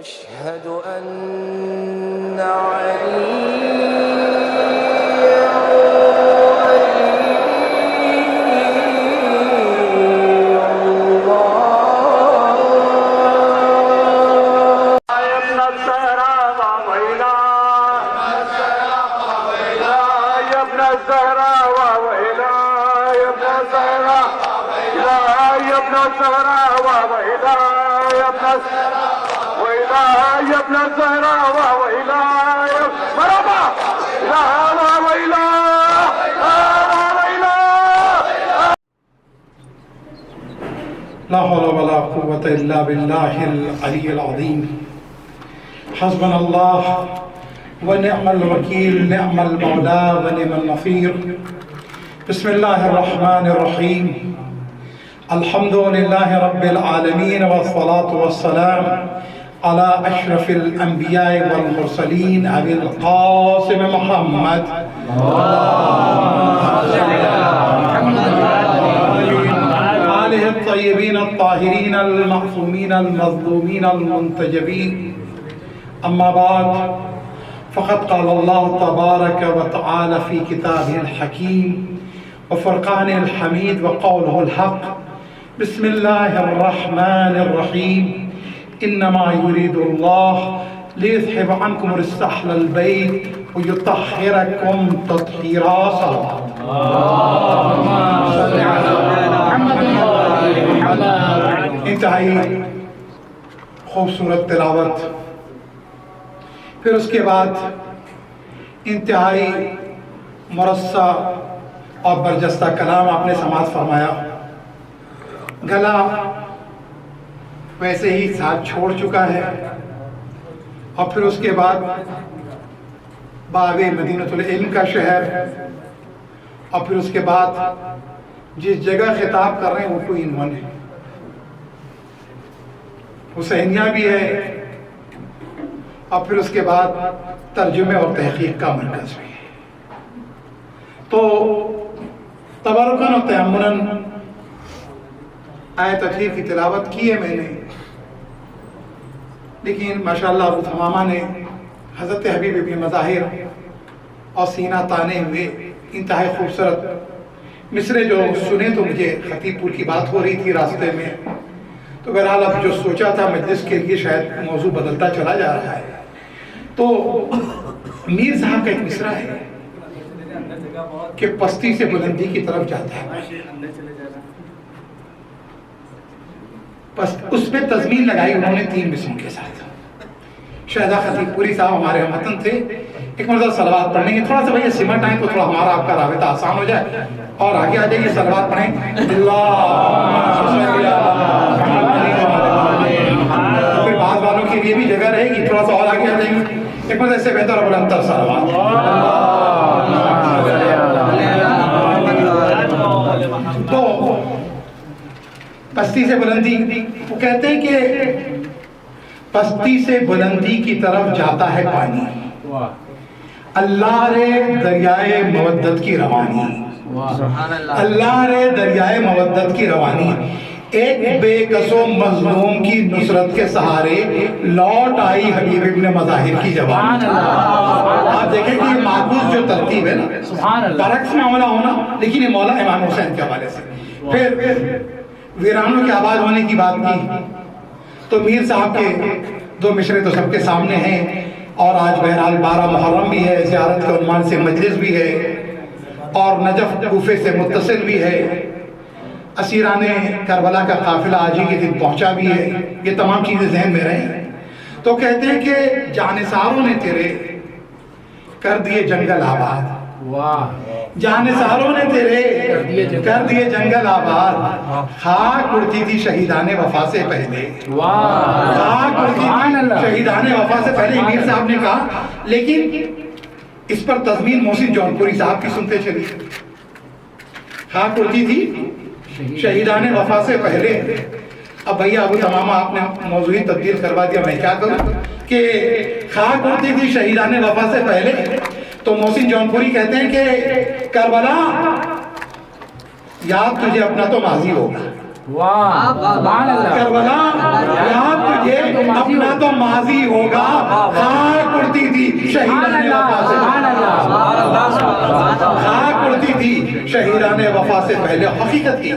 أشهد أن عليا لا حول ولا قوة إلا بالله العلي العظيم حسبنا الله ونعم الوكيل نعم المولى ونعم النصير بسم الله الرحمن الرحيم الحمد لله رب العالمين والصلاة والسلام على أشرف الأنبياء والمرسلين أبي القاسم محمد آله الطيبين الطاهرين المعصومين المظلومين المنتجبين أما بعد فقد قال الله تبارك وتعالى في كتابه الحكيم وفرقانه الحميد وقوله الحق بسم الله الرحمن الرحيم إنما يريد الله ليذهب عنكم رجس أهل البيت ويطهركم تطهيرا صلوات اللهم صل على محمد انتہائی خوبصورت تلاوت، پھر اس کے بعد انتہائی مرصع اور برجستہ کلام آپ نے سماعت فرمایا. گلا ویسے ہی ساتھ چھوڑ چکا ہے، اور پھر اس کے بعد باب مدینۃ العلم کا شہر، اور پھر اس کے بعد جس جگہ خطاب کر رہے ہیں وہ کوئی عنوان ہے، حسینیہ بھی ہے، اور پھر اس کے بعد ترجمے اور تحقیق کا مرکز بھی ہے. تو تبرکاً و تیمناً آیت تطہیر کی تلاوت کی ہے میں نے، لیکن ماشاءاللہ ابو تھمامہ نے حضرت حبیب ابن مظاہر اور سینہ تانے ہوئے انتہائی خوبصورت مصرے جو سنے تو مجھے خطیب پور کی بات ہو رہی تھی راستے میں، تو بہرحال اب جو سوچا تھا مجلس کے لیے شاید موضوع بدلتا چلا جا رہا ہے. تو میر صاحب کا ایک مصرع ہے کہ پستی سے بلندی کی طرف جاتا ہے، اس میں تضمین لگائی انہوں نے 3 بسموں کے ساتھ. شہزاد خطیب پوری صاحب ہمارے ہموطن تھے، ایک مرتبہ صلوات پڑھنے کے تھوڑا سا بھائی سمٹ آئیں تو تھوڑا ہمارا آپ کا رابطہ آسان ہو جائے، اور آگے آ جائیے صلوات پڑھیں. پھر بعض والوں کے لیے بھی جگہ رہے گی، تھوڑا سا اور آگے آ جائیں گے. ایک مرتبہ سے بہتر اور بلندر صلوات. تو پستی سے بلندی، وہ کہتے ہیں کہ پستی سے بلندی کی طرف جاتا ہے پانی، اللہ رے دریائے مودت کی روانی، اللہ رے دریائے مودت کی روانی. ایک بے کس و مظلوم کی نصرت کے سہارے لوٹ آئی حبیب ابن مظاہر کی جوانی. آپ دیکھیں کہ یہ معکوس جو ترتیب ہے نا، برعکس معاملہ ہونا، لیکن یہ مولا امام حسین کے حوالے سے. پھر ویرانوں کے آباد ہونے کی بات کی تو میر صاحب کے 2 مصرے تو سب کے سامنے ہیں، اور آج بہرحال 12 محرم بھی ہے، زیارت کے عنوان سے مجلس بھی ہے، اور نجف کوفے سے متصل بھی ہے، اسیران کربلا کا قافلہ آج ہی کے دن پہنچا بھی ہے. یہ تمام چیزیں ذہن میں رہیں. تو کہتے ہیں کہ جانثاروں نے تیرے کر دیے جنگل آباد، جانثاروں نے تیرے کر دیے جنگل آباد، خاک اڑتی تھی شہیدان وفا سے پہلے، خاک اڑتی تھی شہیدان وفا سے پہلے. میر صاحب نے کہا، لیکن اس پر تضمین محسن جونپوری صاحب کی سنتے چلی. خاک اڑتی تھی شہیدان وفا سے پہلے. اب بھیا ابو تمامہ آپ نے موضوع تبدیل کروا دیا، میں کیا کروں کہ خاک اڑتی تھی شہیدان وفا سے پہلے. تو محسن جونپوری کہتے ہیں کہ کربلا یاد تجھے اپنا تو ماضی ہوگا، کربلا یاد تجھے اپنا تو ماضی ہوگا، خاک اڑتی تھی شہیدان وفا سے، خاک اڑتی تھی شہیدان وفا سے پہلے. حقیقت کی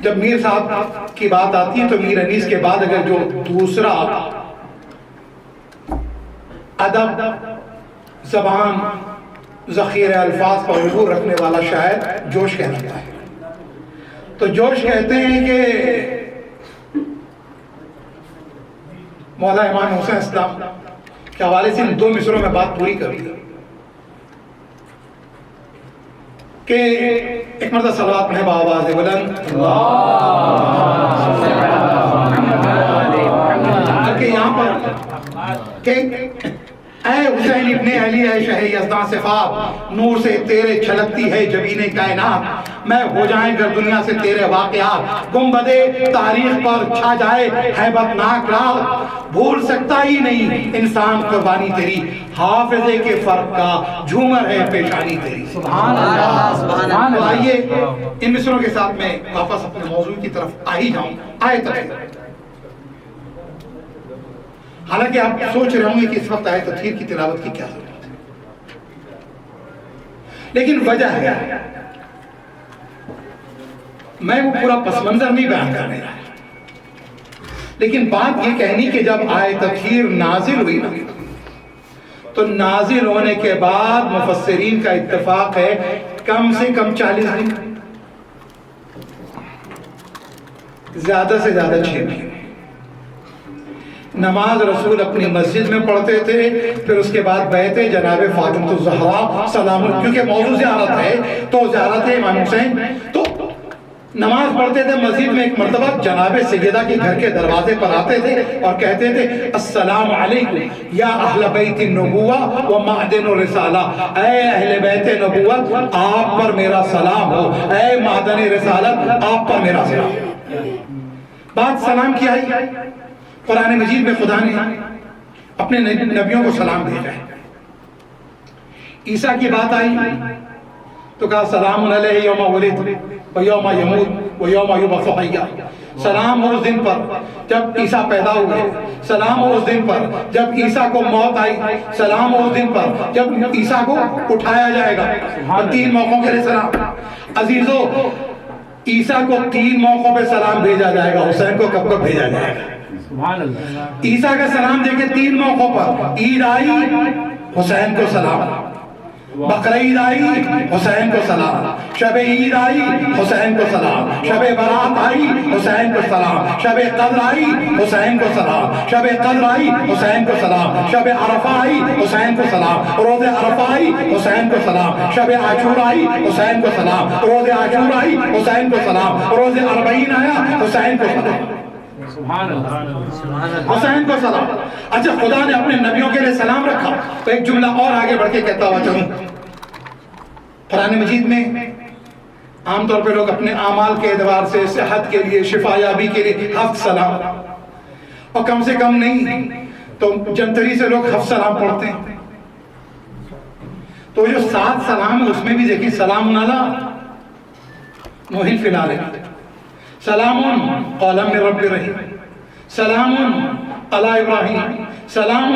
جب میر صاحب کی بات آتی ہے تو میر انیس کے بعد اگر جو دوسرا ادب، زبان، ذخیرہ الفاظ پر عبور رکھنے والا شاعر جوش کہلاتا ہے. تو جوش کہتے ہیں کہ مولا امام حسین اسلام کے حوالے سے ان 2 مصروں میں بات پوری کر دی کہ ایک مرتبہ صلوات پڑھیں بآواز بلند، کہ یہاں پر کہ اے حسین ابن علی اے شہ یزداں صفات، نور سے تیرے چھلکتی ہے جبین کائنات، میں ہو جائیں گر دنیا سے تیرے واقعات، گنبدے تاریخ پر چھا جائے ہیبت ناک رات، بھول سکتا ہی نہیں انسان قربانی تیری، حافظے کے فرق کا جھومر ہے پیشانی تیری. سبحان اللہ. تو آئیے ان مصروں کے ساتھ میں واپس اپنے موضوع کی طرف آ ہی جاؤں. آیت تطہیر، حالانکہ آپ سوچ رہے ہوں گے کہ اس وقت آیت تطہیر کی تلاوت کی کیا ضرورت ہے، لیکن وجہ ہے، میں وہ پورا پس منظر نہیں بیان کرنے رہا، لیکن بات یہ کہنی کہ جب آیت تطہیر نازل ہوئی نا تو نازل ہونے کے بعد مفسرین کا اتفاق ہے کم سے کم 40 دن، زیادہ سے زیادہ 6 مہینے. نماز رسول اپنی مسجد میں پڑھتے تھے، پھر اس کے بعد بیعت جناب فاطمہ الزہرا سلام، کیونکہ موضوع زیارت ہے تو زیارت ہے امام حسین، تو نماز پڑھتے تھے مسجد میں. ایک مرتبہ جناب سیدہ کے گھر کے دروازے پر آتے تھے اور کہتے تھے السلام علیکم یا اہل بیت النبوہ و معدن الرسالہ، اے اہل بیت نبوت آپ پر میرا سلام ہو، اے معدن رسالت آپ پر میرا سلام ہو. بات سلام کی آئی، قرآن مجید میں خدا نے اپنے نبیوں کو سلام بھیجا ہے. عیسیٰ کی بات آئی تو کہا سلام علیہ یوم ولد و یوم یموت و یوم یبعث حیا، سلام ہو اس دن پر جب عیسیٰ پیدا ہوئے، سلام ہو اس دن پر جب عیسیٰ کو موت آئی، سلام ہو اس دن پر جب عیسیٰ کو اٹھایا جائے گا. 3 موقعوں کے لیے سلام. عزیزو عیسیٰ کو 3 موقعوں پہ سلام بھیجا جائے گا، حسین کو کب کب بھیجا جائے گا؟ عیسیٰ کا سلام دیکھیں 3 موقعوں پر، عید آئی حسین کو سلام، بقرعید آئی حسین کو سلام، شب عید آئی حسین کو سلام، شب برات آئی حسین کو سلام، شب قدر آئی حسین کو سلام، شب قدر آئی حسین کو سلام، شب عرفہ آئی حسین کو سلام، روز عرفہ آئی حسین کو سلام، شب عاشور آئی حسین کو سلام، روز عاشور آئی حسین کو سلام، روز اربعین آیا حسین کو سلام، حسین کو سلام. اچھا خدا نے اپنے نبیوں کے لیے سلام رکھا تو ایک جملہ اور آگے بڑھ کے کہتا ہوا چلوں. قرآن مجید میں عام طور پہ لوگ اپنے اعمال کے اعتبار سے صحت کے لیے، شفا یابی کے لیے 7 سلام، اور کم سے کم نہیں تو جنتری سے لوگ 7 سلام پڑھتے ہیں. تو جو 7 سلام ہے اس میں بھی دیکھیں سلام علی نوح فی العالمین، سلام قولا من رب رحیم، سلام علی ابراہیم، سلام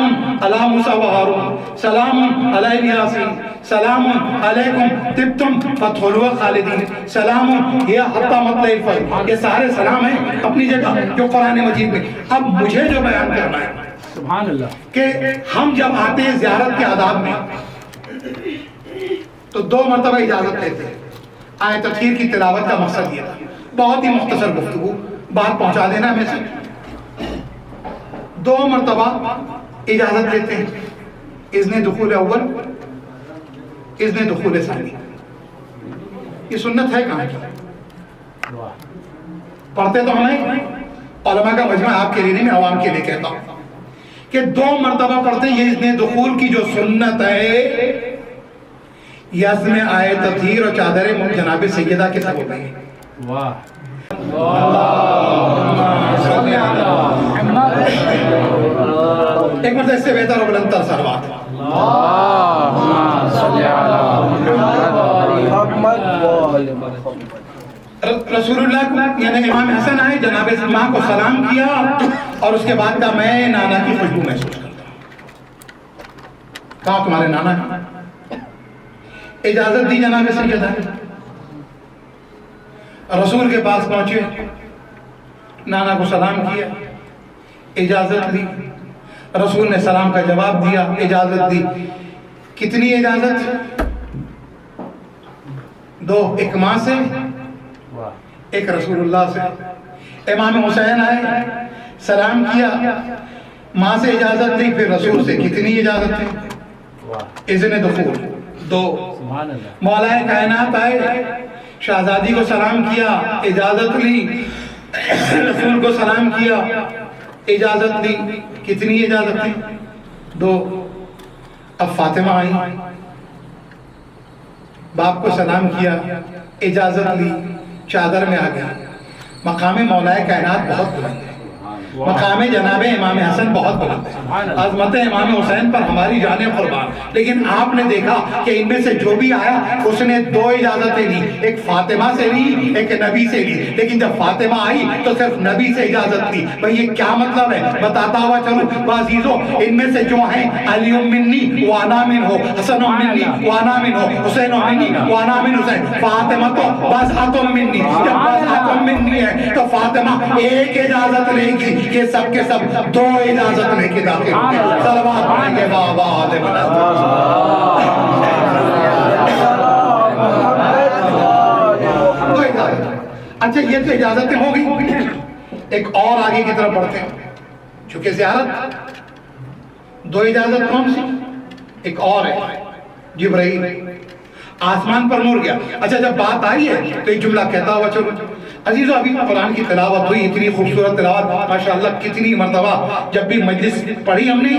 علی موسیٰ و ہارون، سلام علی الیاسین، سلام علیکم طبتم فادخلوها خالدین، سلام یہ حتی مطلع الفجر. یہ سارے سلام ہیں اپنی جگہ جو قرآن مجید میں. اب مجھے جو بیان کرنا ہے سبحان اللہ کہ ہم جب آتے ہیں زیارت کے آداب میں تو 2 مرتبہ اجازت لیتے ہیں. آیت تطہیر کی تلاوت کا مقصد یہ تھا، بہت ہی مختصر گفتگو، بات پہنچا دینا میں سے. 2 مرتبہ اجازت لیتے ہیں، اذن دخول اول، اذن دخول ثانی. یہ سنت ہے کہاں کی؟ پڑھتے تو ہمیں علماء کا مجمع، آپ کے لیے نہیں، میں عوام کے لیے کہتا ہوں کہ 2 مرتبہ پڑھتے ہیں. یہ اذن دخول کی جو سنت ہے یہ اصل میں آیت تطہیر اور چادر جناب سیدہ کے سبب ہے. واہ ایک مرتبہ اس سے بہتر اور بلندتر سلوات رسول اللہ کو، یعنی امام حسن آئے، جناب ماں کو سلام کیا اور اس کے بعد کہا میں نانا کی خوشبو محسوس کرتا ہوں. کہا تمہارے نانا ہے؟ اجازت دی جناب سیدہ. رسول کے پاس پہنچے, نانا کو سلام کیا, اجازت لی. رسول نے سلام کا جواب دیا, اجازت دی. کتنی اجازت؟ 2, ایک ماں سے ایک رسول اللہ سے. امام حسین آئے, سلام کیا, ماں سے اجازت لی, پھر رسول سے. کتنی اجازت تھی؟ اذن دخول 2. مولا کائنات آئے, شہزادی کو سلام کیا, اجازت لی, رسول کو سلام کیا, اجازت لی. کتنی اجازت تھی؟ 2. اب فاطمہ آئی, باپ کو سلام کیا, اجازت لی, چادر میں آ گیا. مقام مولا کائنات بہت بلند ہے, مقام جناب امام حسن بہت بلند ہے, عظمت امام حسین پر ہماری جانیں قربان. لیکن آپ نے دیکھا کہ ان میں سے جو بھی آیا اس نے 2 اجازتیں لی, ایک فاطمہ سے لی, ایک نبی سے لی. لیکن جب فاطمہ آئی تو صرف نبی سے اجازت لی. بھئی یہ کیا مطلب ہے؟ بتاتا ہوا چلوں. عزیزو, ان میں سے جو ہیں علی منی وانا من ہو, حسن منی وانا من ہو, حسین منی وانا من حسین, فاطمہ تو بضعۃ منی. جب بضعۃ منی ہے تو فاطمہ ایک اجازت لے گی, یہ سب کے سب 2 اجازت لے کے داخل ہوتے ہیں. صلوات پڑھیں گے بابا آدھے اچھا یہ تو اجازتیں ہو گئی. ایک اور آگے کی طرف بڑھتے ہیں, چونکہ زیارت 2 اجازت کون سی, ایک اور ہے جبرائیل, آسمان پر نور گیا. اچھا جب بات آئی ہے تو ایک جملہ کہتا ہوا چلو. عزیزو ابھی قرآن کی تلاوت ہوئی, اتنی خوبصورت تلاوت, ماشاءاللہ کتنی مرتبہ جب بھی مجلس پڑھی ہم نے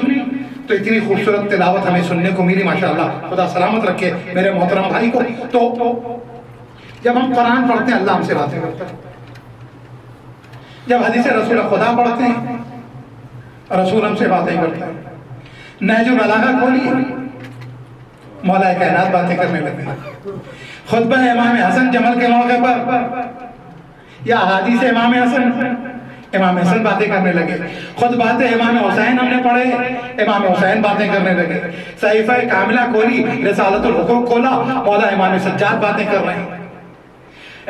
تو اتنی خوبصورت تلاوت ہمیں سننے کو ملی ماشاءاللہ. خدا سلامت رکھے میرے محترم بھائی کو. تو جب ہم قرآن پڑھتے ہیں اللہ ہم سے باتیں کرتا ہے, جب حدیث رسول خدا پڑھتے ہیں رسول ہم سے باتیں کرتا ہے. نہج البلاغہ کھولیے, مولا کائنات باتیں کرنے لگے. خطبہ امام حسن جمل کے موقع پر یا حدیث امام حسن باتیں کرنے لگے. خطبات امام حسین ہم نے پڑھے, امام حسین باتیں کرنے لگے. صحیفہ کاملہ کھولی, رسالت الحقوق کھولا, مولا امام سجاد باتیں کر رہے ہیں.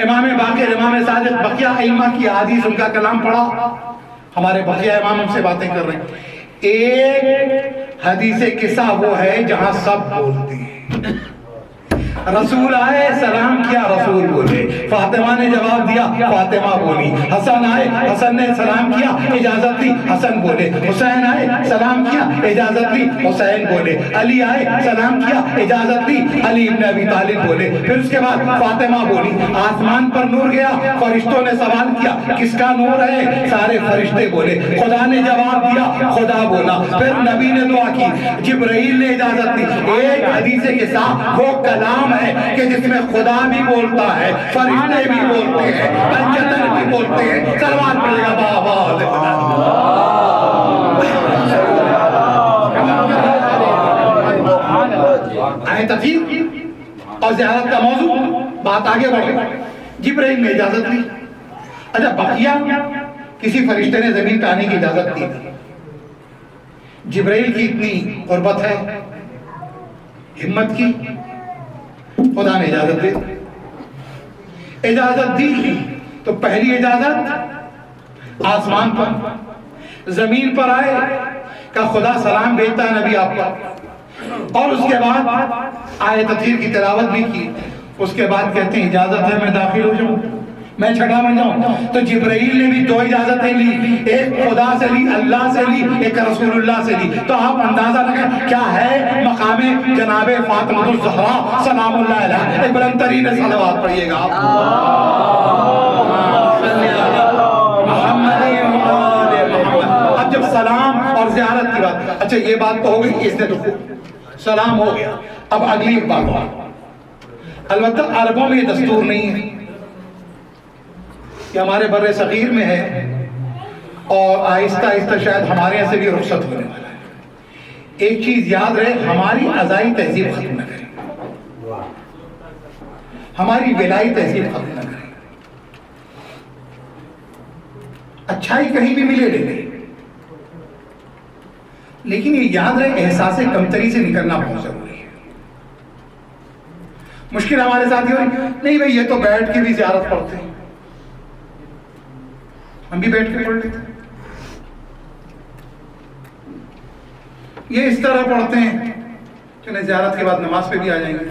امام باقر, امام صادق, بقیہ ائمہ کی حدیث, ان کا کلام پڑھا, ہمارے بقیہ امام ہم سے باتیں کر رہے ہیں. ایک حدیث قصہ وہ ہے جہاں سب بولتے ہیں. رسول آئے سلام کیا, رسول بولے. فاطمہ نے جواب دیا, فاطمہ بولی. حسن آئے, حسن نے سلام کیا, اجازت دی, حسن بولے. حسین آئے سلام کیا, اجازت دی, حسین بولے. علی آئے سلام کیا, اجازت دی, علی ابن ابی طالب بولے. پھر اس کے بعد فاطمہ بولی. آسمان پر نور گیا, فرشتوں نے سوال کیا کس کا نور ہے, سارے فرشتے بولے. خدا نے جواب دیا, خدا بولا. پھر نبی نے دعا کی, جبرائیل نے اجازت دی. ایک حدیث کے ساتھ وہ کلام ہے کہ جس میں خدا بھی بولتا ہے, فرشتے بھی بولتے ہیں, پنجتن بھی بولتے ہیں. سلوات پڑھے گا بابا. آئے تفسیر اور زیارت کا موضوع, بات آگے بڑھ گئی. جبرائیل نے اجازت دی. اچھا بقیہ کسی فرشتے نے زمین پہ آنے کی اجازت دی تھی. جبرائیل کی اتنی قربت ہے, ہمت کی, خدا نے اجازت دی. اجازت دی تو پہلی اجازت آسمان پر, زمین پر آئے کہ خدا سلام بھیجتا ہے نبی آپ پر. اور اس کے بعد آیت تطہیر کی تلاوت بھی کی. اس کے بعد کہتے ہیں اجازت ہے میں داخل ہو جاؤں, میں چھٹا بن جاؤں. تو جبرائیل نے بھی 2 اجازتیں لی, ایک خدا سے لی, اللہ سے لی, ایک رسول اللہ سے لی. تو آپ اندازہ لگائیں کیا ہے مقام جناب فاطمہ الزہرا سلام اللہ علیہا. ایک بلند ترین صلوات پڑھیے گا آپ. اب جب سلام اور زیارت کی بات, اچھا یہ بات تو ہو گئی, اس نے تو سلام ہو گیا. اب اگلی ایک بات ہو, البتہ عربوں میں یہ دستور نہیں ہے کہ ہمارے بر صغیر میں ہے, اور آہستہ آہستہ شاید ہمارے یہاں سے بھی رخصت ہونے والا ہے. ایک چیز یاد رہے, ہماری ازائی تہذیب ختم نہ کریں, ہماری ولائی تہذیب ختم نہ کریں. اچھائی کہیں بھی ملے لے لیں, لیکن یہ یاد رہے احساس کمتری سے نکلنا بہت ضروری ہے. مشکل ہمارے ساتھ یہ ہوئی نہیں بھائی یہ تو بیٹھ کے بھی زیارت پڑھتے ہیں, ہم بھی بیٹھ کے پڑھ لیتے ہیں, یہ اس طرح پڑھتے ہیں چلیں زیارت کے بعد نماز پہ بھی آ جائیں گے,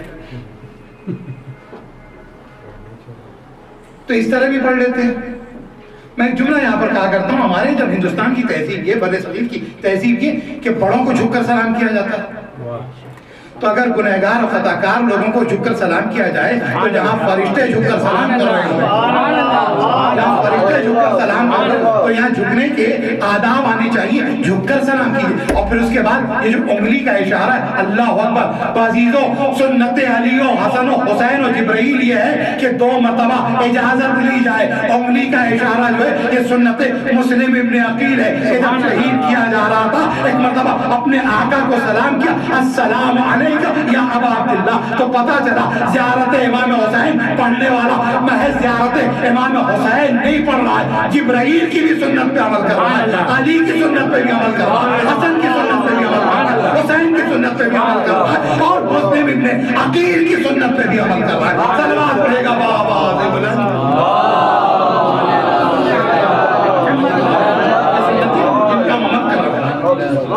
تو اس طرح بھی پڑھ لیتے ہیں. میں ایک جملہ یہاں پر کہا کرتا ہوں, ہمارے جب ہندوستان کی تہذیب یہ بر صغیر کی تہذیب یہ کہ بڑوں کو جھک کر سلام کیا جاتا ہے, تو اگر گنہگار اور خطا کار لوگوں کو جھک کر سلام کیا جائے تو جہاں فرشتے جھک کر سلام کر رہے ہیں, جہاں فرشتے جھک کر سلام کر رہے ہیں تو یہاں جھکنے کے آداب آنے چاہیے, جھک کر سلام کیجیے. اور پھر اس کے بعد یہ جو انگلی کا اشارہ ہے اللہ اکبر, بعزیزو سنت علی و حسن و حسین و جبرائیل یہ ہے کہ 2 مرتبہ اجازت لی جائے. انگلی کا اشارہ جو ہے یہ سنت مسلم ابن عقیل ہے, کہ جب شہید کیا جا رہا تھا ایک مرتبہ اپنے آقا کو سلام کیا السلام علیکم یا ابا عبداللہ, تو پتا چلا زیارت امام حسین پڑھنے والا محض زیارت امام حسین نہیں پڑھ رہا ہے, جبرائیل کی بھی سنت پہ عمل کر رہا ہے, علی کی سنت پہ بھی عمل کر رہا ہے, حسن کی سنت پہ بھی عمل کر رہا ہے, حسین کی سنت پہ بھی عمل کر رہا ہے, اور مسلم ابن عقیل کی سنت پہ بھی عمل کر رہا ہے. صلوات پڑھے گا بابا سے بلند.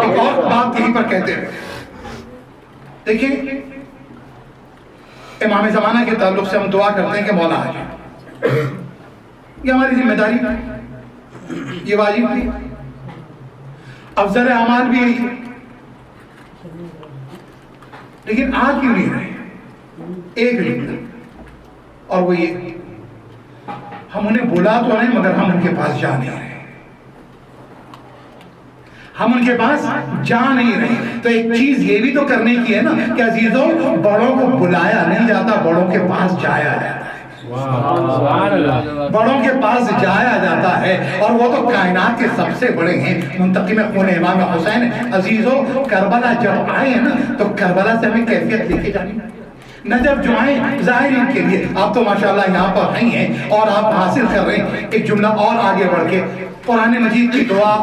ایک اور بات یہیں پر کہتے ہیں, دیکھیں امام زمانہ کے تعلق سے ہم دعا کرتے ہیں کہ مولا آ جائے, یہ ہماری ذمہ داری ہے, یہ واجب تھی, افضل اعمال بھی یہی ہے, لیکن آ کیوں نہیں رہے ایک ریزن, اور وہ یہ ہم انہیں بلا تو نہیں مگر ہم ان کے پاس جا نہیں رہے, ہم ان کے پاس جا نہیں رہے. تو ایک چیز یہ بھی تو کرنے کی ہے نا کہ عزیزوں بڑوں کو بلایا نہیں جاتا, بڑوں کے پاس جایا جاتا ہے, بڑوں کے پاس جایا جاتا ہے, اور وہ تو کائنات کے سب سے بڑے ہیں, منتقم خون امام حسین. عزیزوں کربلا جب آئے ہیں نا تو کربلا سے ہمیں کیفیت لے کے جانی, نجف جو آئے ظاہرین کے لیے. آپ تو ماشاءاللہ یہاں پر نہیں ہیں اور آپ حاصل کر رہے ہیں. ایک جملہ اور آگے بڑھ کے قرآن مجید کی دعا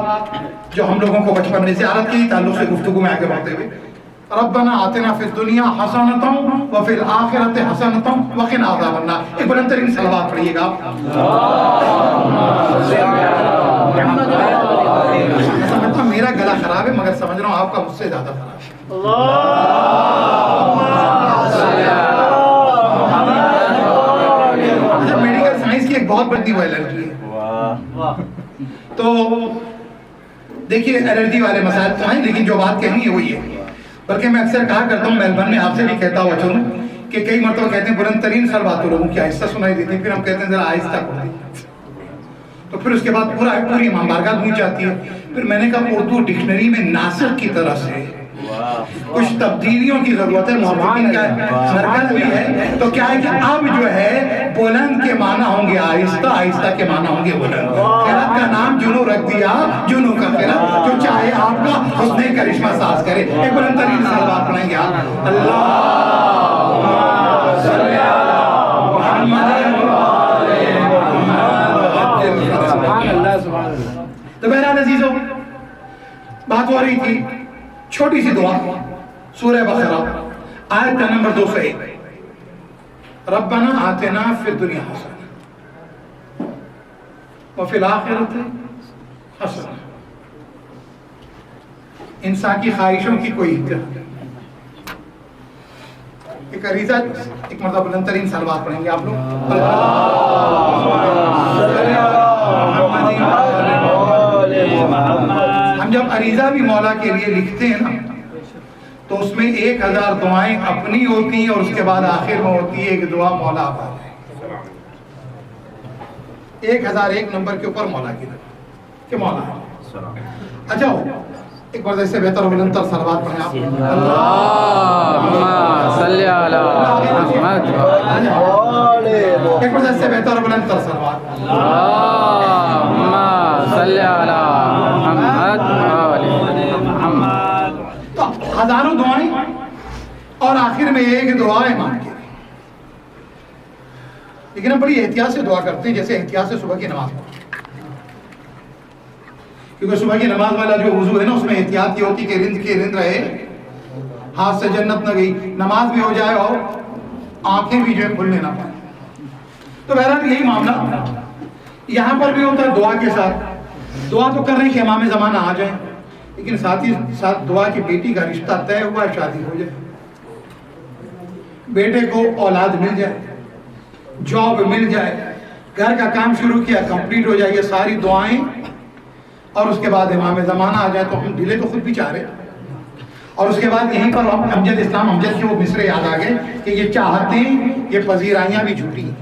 جو ہم لوگوں کو بچپن میں زیارت کے تعلق سے گفتگو میں آگے بڑھتے ہوئے, ربنا آتنا فی الدنیا حسنۃ وفی الآخرۃ حسنۃ وقنا عذاب النار. ایک بلند ترین صلوات پڑھیے گا. سمجھتا ہوں میرا گلا خراب ہے مگر سمجھ رہا ہوں آپ کا مجھ سے زیادہ خراب ہے. میڈیکل سائنس کی ایک بہت بڑی وہ الرجی ہے, تو دیکھیے الرجی والے مسائل تو ہیں, لیکن جو بات کہنی ہے وہ یہ ہے. بلکہ میں اکثر کہا کرتا ہوں, میلبرن میں آپ سے بھی کہتا ہوا چلوں کہ کئی مرتبہ کہتے ہیں بلند ترین صلوات تو لوگوں کی آہستہ سنائی دیتی ہے, پھر ہم کہتے ہیں ذرا آہستہ پڑھ دیجیے, تو پھر اس کے بعد پوری امام بارگاہ گونج جاتی ہے. پھر میں نے کہا اردو ڈکشنری میں ناسخ کی طرح سے کچھ تبدیلیوں کی ضرورت ہے, محققین کا مرکز بھی ہے. تو کیا ہے کہ اب جو ہے بلند کے معنی ہوں گے آہستہ, آہستہ کے معنی ہوں گے بلند. خیرات کا نام جنو رکھ دیا, جنو کا خیرات, جو چاہے آپ کا حسن کرشمہ ساز کرے. ایک بلند ترین صلوات پڑھیں گے آپ. اللہم صلی علی محمد. تو بہرحال عزیزوں بات ہو رہی تھی, چھوٹی سی دعا سورہ بقرہ آیت کا نمبر 201, ربنا آتنا فی الدنیا حسنہ وفی الآخرۃ حسنہ. انسان کی خواہشوں کی کوئی انتہا نہیں. ایک عریضہ ایک مرتبہ بلند ترین صلوات پڑھیں گے آپ لوگ. ہم جب عریضہ بھی مولا کے لیے لکھتے ہیں نا تو اس میں 1000 دعائیں اپنی ہوتی ہیں, اور اس کے بعد آخر میں ہوتی ہے ایک دعا مولا آپ آ جائے. 1001 نمبر کے اوپر مولا کی دعا کہ مولا. اچھا ایک بار سے بہتر و بلند تر صلوات پڑھیں آپ. اللہم صلی علی محمد. ایک بار سے بہتر و بلند تر صلوات. اللہم صلی علی محمد محمد. تو ہزاروں دعائیں اور آخر میں ایک دعا امام کی, لیکن ہم بڑی احتیاط سے دعا کرتے ہیں, جیسے احتیاط سے صبح کی نماز پڑھتے ہیں. کیونکہ صبح کی نماز والا جو وضو ہے نا اس میں احتیاط یہ ہوتی کہ رند کے رند رہے، ہاتھ سے جنت نہ گئی، نماز بھی ہو جائے اور آنکھیں بھی جو ہے کھلنے نہ پائیں. تو بہرحال یہی معاملہ یہاں پر بھی ہوتا ہے دعا کے ساتھ. دعا تو کر رہے ہیں کہ امام زمانہ آ جائیں، لیکن ساتھ ہی ساتھ دعا کی بیٹی کا رشتہ طے ہوا ہے، شادی ہو جائے، بیٹے کو اولاد مل جائے، جاب مل جائے، گھر کا کام شروع کیا کمپلیٹ ہو جائے، یہ ساری دعائیں. اور اس کے بعد امام زمانہ آ جائے تو ہم دلے تو خود بھی چاہ رہے ہیں. اور اس کے بعد یہیں پر ہم امجد اسلام امجد کے وہ مصرے یاد آ گئے کہ یہ چاہتیں یہ پذیرائیاں بھی جھوٹی ہیں،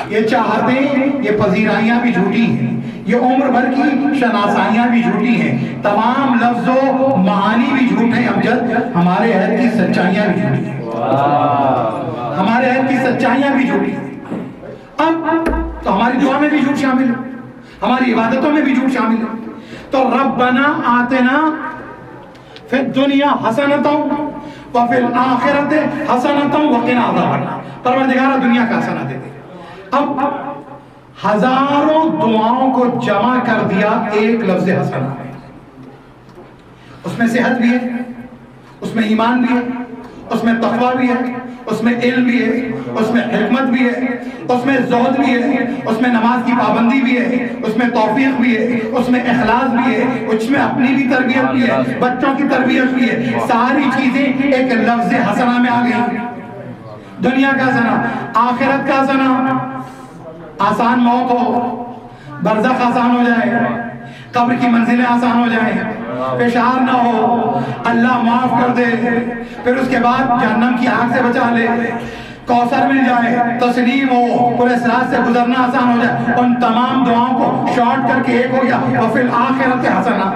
یہ چاہتیں یہ پذیرائیاں بھی جھوٹی ہیں، یہ عمر بھر کی شناسائیاں بھی جھوٹی ہیں، تمام لفظ و معانی بھی جھوٹ ہیں. امجد ہمارے عہد کی سچائیاں بھی جھوٹی ہیں، ہمارے عہد کی سچائیاں بھی جھوٹی ہیں. اب تو ہماری دعا میں بھی جھوٹ شامل ہے، ہماری عبادتوں میں بھی جھوٹ شامل ہے. تو ربنا آتنا فی الدنیا حسنۃ وفی الآخرۃ حسنۃ وقنا عذاب النار. پروردگارہ دنیا کا حسنہ دے دے. اب ہزاروں دعاؤں کو جمع کر دیا ایک لفظ حسنہ میں. اس میں صحت بھی ہے، اس میں ایمان بھی ہے، اس میں تقویٰ بھی ہے، اس میں علم بھی ہے، اس میں حکمت بھی ہے، اس میں زہد بھی ہے، اس میں نماز کی پابندی بھی ہے، اس میں توفیق بھی ہے، اس میں اخلاص بھی ہے، اس میں اپنی بھی تربیت بھی ہے، بچوں کی تربیت بھی ہے. ساری چیزیں ایک لفظ حسنہ میں آ گئی. دنیا کا حسنہ، آخرت کا حسنہ، آسان موت ہو، برزخ آسان ہو جائے، قبر کی منزلیں آسان ہو جائیں، پیشار نہ ہو، اللہ معاف کر دے، پھر اس کے بعد جہنم کی آگ سے بچا لے، کوثر مل جائے، تسلیم ہو، پورے صراط سے گزرنا آسان ہو جائے. ان تمام دعاؤں کو شارٹ کر کے ایک ہو گیا وفی الآخرۃ حسنہ.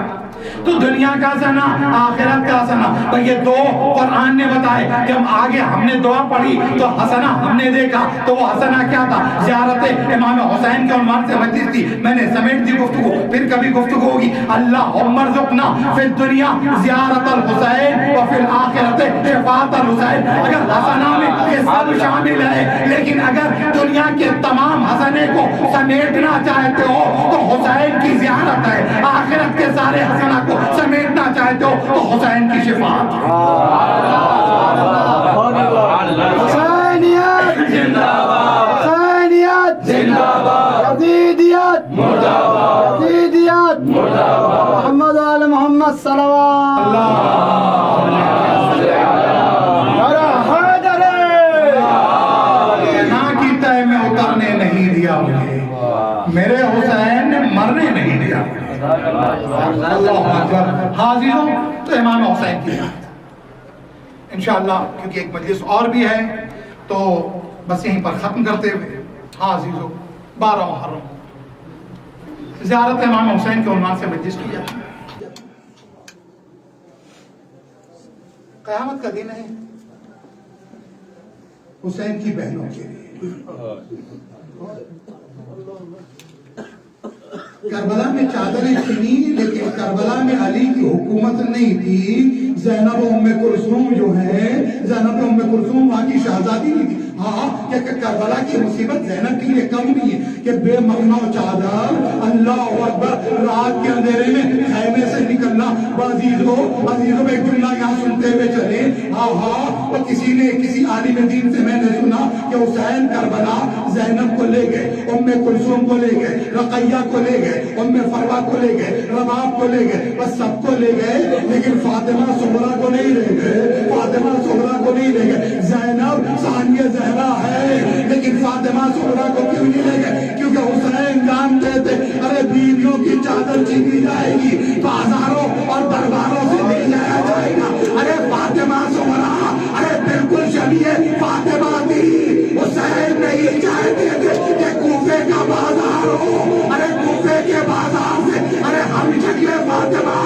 تو دنیا کا حسنہ، آخرت کا حسنہ. یہ دو قرآن نے بتائے. جب آگے ہم نے دعا پڑھی تو حسنہ ہم نے دیکھا، تو وہ حسنہ کیا تھا؟ زیارت امام حسین کے عنوان سے مجلس تھی. میں نے سمیٹ دی گفتگو، پھر کبھی گفتگو ہوگی. اللہم ارزقنا فی الدنیا زیارت الحسین وفی الآخرت شفاعت الحسین. اگر حسنہ میں یہ سب شامل ہے، لیکن اگر دنیا کے تمام حسنے کو سمیٹنا چاہتے ہو تو حسین کی زیارت ہے، آخرت کے سارے حسنہ کو سمیٹنا چاہتے ہو تو حسین کی شفاعت. حسینیت زندہ باد، حسینیت زندہ باد، یزیدیت مردہ باد، یزیدیت مردہ باد. محمد آل محمد صلوات میں اترنے نہیں دیا مجھے، میرے حسین نے مرنے نہیں دیا مجھے. اللہ اکبر. حاضر ہوں تو امام حسین کی بات انشاءاللہ، کیونکہ ایک مجلس اور بھی ہے تو بس یہیں پر ختم کرتے ہوئے. حاضر ہوں 12 محرم زیارت امام حسین کے عنوان سے مجلس کی جاتی ہے. قیامت کا دن ہے حسین کی بہنوں کے لیے. کربلا میں چادریں چنی، لیکن کربلا میں علی کی حکومت نہیں تھی. زینب ام کلثوم جو ہے، زینب ام کلثوم وہاں کی شہزادی نہیں تھی. ہاں کہ کربلا کی مصیبت زینب کے لیے کم نہیں ہے کہ بے مخنہ چادر، اللہ اکبر، رات کے اندھیرے میں خیمے سے نکلنا. عزیزوں ایک جملہ یہاں سنتے ہوئے چلے. تو کسی عالم دین سے میں نے سنا کہ حسین کربلا زینب کو لے گئے، ام کلثوم کو لے گئے، رقیہ کو لے گئے، ام فروا کو لے گئے، رباب کو لے گئے، بس سب کو لے گئے، لیکن فاطمہ صغریٰ کو نہیں لے گئے. فاطمہ صغریٰ کو نہیں لے گئے. زینب ثانیہ زہرا ہے، لیکن فاطمہ صغریٰ کو کیوں نہیں لے گئے؟ کیونکہ حسین جانتے تھے ارے بیویوں کی چادر چھینی جائے گی، بازاروں اور درباروں سے لے جایا جائے گا. ارے فاطمہ صغریٰ ارے بالکل شبیہ فاطمہ تھی. حسین نہیں چاہتے تھے کہ کوفے کا بازار ہو. ارے کوفے کے بازار سے ارے ہم شکلے فاطمہ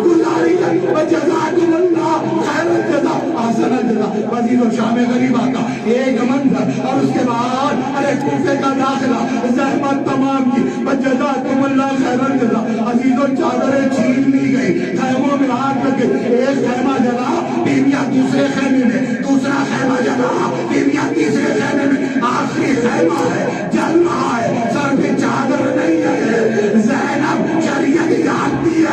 گزاری کر جزاکم اللہ خیر الجزا احسن الجزا. وزیر شام غریبہ کا ایک منظر اور اس کے بعد ارے کوفے کا داخلہ، زحمت تمام کی، جزاکم اللہ خیر الجزا. عزیزوں چادریں چھین لی گئی، خیموں میں آگ لگ گئی. ایک خیمہ جلا، بیویاں دوسرے خیمے میں، دوسرا خیمہ جلا، بیویاں تیسرے خیمے میں، آخری خیمہ ہے جل رہا ہے، سر پہ چادر نہیں ہے. زینب شریعت جان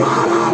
12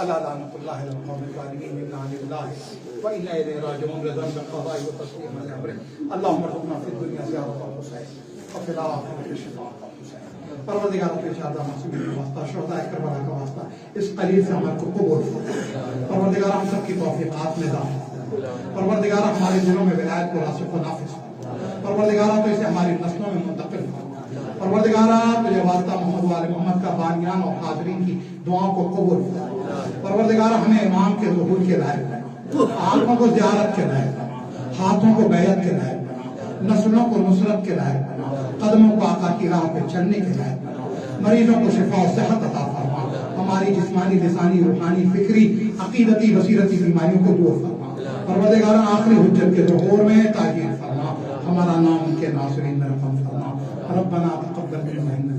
ألا لعنة الله على القوم الظالمين إنا لله وإنا إليه راجعون رضا بالقضاء وتسليما لأمره اللهم ارزقنا في الدنيا زيارة الحسين وفي الآخرة شفاعة الحسين پروردگار اپنے شہداء معصومین کا واسطہ شہداء کربلا کا واسطہ اس قلیل سے ہمارے کو قبول فرما پروردگار ہم سب کی توفیقات میں داخل پروردگار ہمارے دلوں میں ولایت کو راسخ و نافذ پروردگار تو اسے ہماری نسلوں میں منتقل فرما پروردگار تجھے واسطہ محمد و آل محمد کا بانیان اور حاضرین کی دعاؤں کو قبول فرما پروردگار ہمیں امام کے ظہور کے لائق بنا آنکھوں کو زیارت کے لائق بنا ہاتھوں کو بیعت کے لائق بنا نسلوں کو نصرت کے لائق بنا قدموں کو آقا کی راہ پہ چلنے کے لائق بنا مریضوں کو شفا و صحت عطا فرما ہماری جسمانی لسانی روحانی فکری عقیدتی بصیرتی بیماریوں کو دور فرما پروردگار آخری حجت کے ظہور میں تاخیر فرما ہمارا نام ان کے ناصرین میں رقم فرما ربنا تقبل منا